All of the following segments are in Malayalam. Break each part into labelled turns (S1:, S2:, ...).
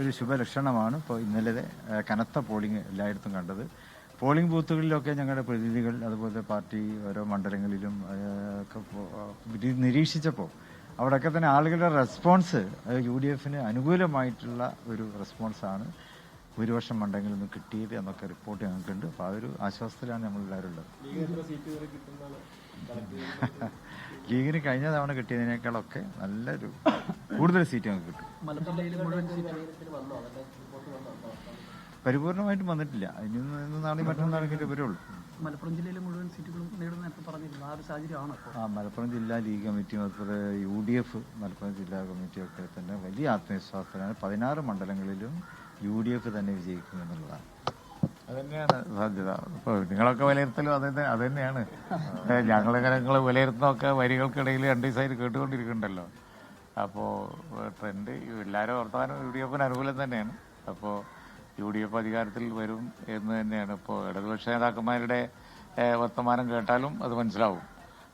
S1: ഒരു ശുഭലക്ഷണമാണ് ഇപ്പോൾ ഇന്നലെ കനത്ത പോളിംഗ് എല്ലായിടത്തും കണ്ടത്. പോളിംഗ് ബൂത്തുകളിലൊക്കെ ഞങ്ങളുടെ പ്രതിനിധികൾ അതുപോലെ പാർട്ടി ഓരോ മണ്ഡലങ്ങളിലും ഒക്കെ നിരീക്ഷിച്ചപ്പോൾ അവിടെയൊക്കെ തന്നെ ആളുകളുടെ റെസ്പോൺസ് UDF അനുകൂലമായിട്ടുള്ള ഒരു റെസ്പോൺസാണ് ഭൂരിപക്ഷം മണ്ഡലങ്ങളിൽ നിന്ന് കിട്ടിയത് എന്നൊക്കെ റിപ്പോർട്ട് ഞങ്ങൾക്കുണ്ട്. അപ്പോൾ ആ ഒരു ആശ്വാസത്തിലാണ് നമ്മളെല്ലാവരും ഉള്ളത്. ലീഗിന് കഴിഞ്ഞ തവണ കിട്ടിയതിനേക്കാളൊക്കെ നല്ലൊരു കൂടുതൽ സീറ്റ് ഞങ്ങൾക്ക് കിട്ടും. പരിപൂർണമായിട്ടും വന്നിട്ടില്ല. ഇനി നാളെ മറ്റന്നാളെങ്കിലും വരുള്ളൂ.
S2: മലപ്പുറം ജില്ലയിലെ മുഴുവൻ സീറ്റുകളും നേടുന്ന പറഞ്ഞിരുന്നു. ആ ഒരു സാഹചര്യമാണ്
S1: മലപ്പുറം ജില്ലാ ലീഗ് കമ്മിറ്റിയും അതുപോലെ UDF മലപ്പുറം ജില്ലാ കമ്മിറ്റിയൊക്കെ തന്നെ വലിയ ആത്മവിശ്വാസത്തിലാണ്. 16 മണ്ഡലങ്ങളിലും UDF തന്നെ വിജയിക്കും എന്നുള്ളതാണ്. അതുതന്നെയാണ് സാധ്യത. ഇപ്പോൾ നിങ്ങളൊക്കെ വിലയിരുത്തലും അത് തന്നെയാണ്. ഞങ്ങൾ വിലയിരുത്തുന്നതൊക്കെ വരികൾക്കിടയിൽ 2 ദിവസമായിട്ട് കേട്ടുകൊണ്ടിരിക്കുന്നുണ്ടല്ലോ. അപ്പോൾ ട്രെൻഡ് എല്ലാവരും വർത്തമാനം UDF അനുകൂലം തന്നെയാണ്. അപ്പോൾ UDF അധികാരത്തിൽ വരും എന്ന് തന്നെയാണ്. ഇപ്പോൾ ഇടതുപക്ഷ നേതാക്കന്മാരുടെ വർത്തമാനം കേട്ടാലും അത് മനസ്സിലാവും.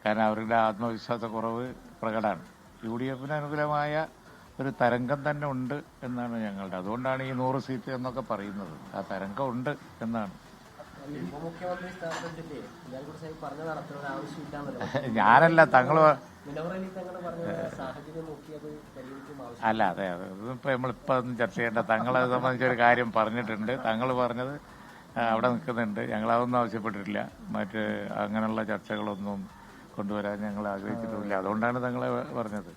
S1: കാരണം അവരുടെ ആത്മവിശ്വാസക്കുറവ് പ്രകടമാണ്. UDF അനുകൂലമായ ഒരു തരംഗം തന്നെ ഉണ്ട് എന്നാണ് ഞങ്ങളുടെ. അതുകൊണ്ടാണ് ഈ 100 സീറ്റ് എന്നൊക്കെ പറയുന്നത്. ആ തരംഗം ഉണ്ട് എന്നാണ്. ഞാനല്ല തങ്ങള് അല്ല അതെ അതിപ്പോ നമ്മളിപ്പോ ഒന്നും ചർച്ച ചെയ്യേണ്ട. തങ്ങളെ സംബന്ധിച്ചൊരു കാര്യം പറഞ്ഞിട്ടുണ്ട്. തങ്ങൾ പറഞ്ഞത് അവിടെ നിൽക്കുന്നുണ്ട്. ഞങ്ങളതൊന്നും ആവശ്യപ്പെട്ടിട്ടില്ല. മറ്റ് അങ്ങനെയുള്ള ചർച്ചകളൊന്നും കൊണ്ടുവരാൻ ഞങ്ങൾ ആഗ്രഹിച്ചിട്ടില്ല. അതുകൊണ്ടാണ് തങ്ങളെ പറഞ്ഞത്.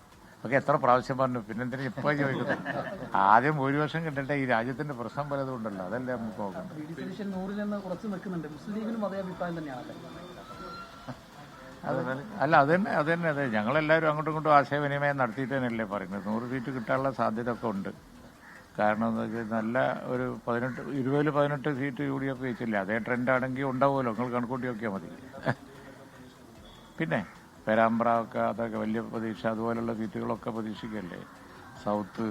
S1: ഒക്കെ എത്ര പ്രാവശ്യം പറഞ്ഞു. പിന്നെന്തിനാ ഇപ്പൊ ചോദിക്കുന്നത്? ആദ്യം ഭൂരിപക്ഷം കിട്ടട്ടെ. ഈ രാജ്യത്തിന്റെ പ്രശ്നം പലതും ഉണ്ടല്ലോ. അതല്ലേ നമുക്ക് നോക്കണം. അല്ല അത് തന്നെ അതെ. ഞങ്ങളെല്ലാവരും അങ്ങോട്ടും ഇങ്ങോട്ടും ആശയവിനിമയം നടത്തിയിട്ട് തന്നെയല്ലേ പറയുന്നത്. 100 സീറ്റ് കിട്ടാനുള്ള സാധ്യത ഒക്കെ ഉണ്ട്. കാരണം എന്താ വെച്ചാൽ നല്ല ഒരു 20-18 സീറ്റ് UDF ജയിച്ചില്ലേ. അതേ ട്രെൻഡാണെങ്കിൽ ഉണ്ടാവുമല്ലോ. നിങ്ങൾ കണക്കൂട്ടി നോക്കിയാൽ മതി. പിന്നെ പേരാമ്പ്ര ഒക്കെ അതൊക്കെ വലിയ പ്രതീക്ഷ. അതുപോലുള്ള സീറ്റുകളൊക്കെ പ്രതീക്ഷിക്കല്ലേ. സൗത്ത്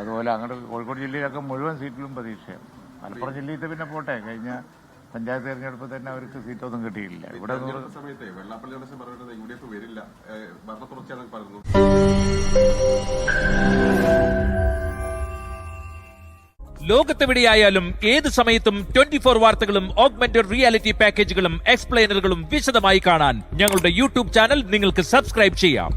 S1: അതുപോലെ അങ്ങോട്ട് കോഴിക്കോട് ജില്ലയിലൊക്കെ മുഴുവൻ സീറ്റിലും പ്രതീക്ഷയാണ്. മലപ്പുറം ജില്ലയിൽ പിന്നെ പോട്ടെ. കഴിഞ്ഞ പഞ്ചായത്ത് തെരഞ്ഞെടുപ്പ് തന്നെ അവർക്ക് സീറ്റൊന്നും കിട്ടിയില്ല. ഇവിടെ
S3: ലോകത്തെവിടെയായാലും ഏത് സമയത്തും 24 വാർത്തകളും ഓഗ്മെന്റഡ് റിയാലിറ്റി പാക്കേജുകളും എക്സ്പ്ലെയിനറുകളും വിശദമായി കാണാൻ ഞങ്ങളുടെ YouTube ചാനൽ നിങ്ങൾക്ക് സബ്സ്ക്രൈബ് ചെയ്യാം.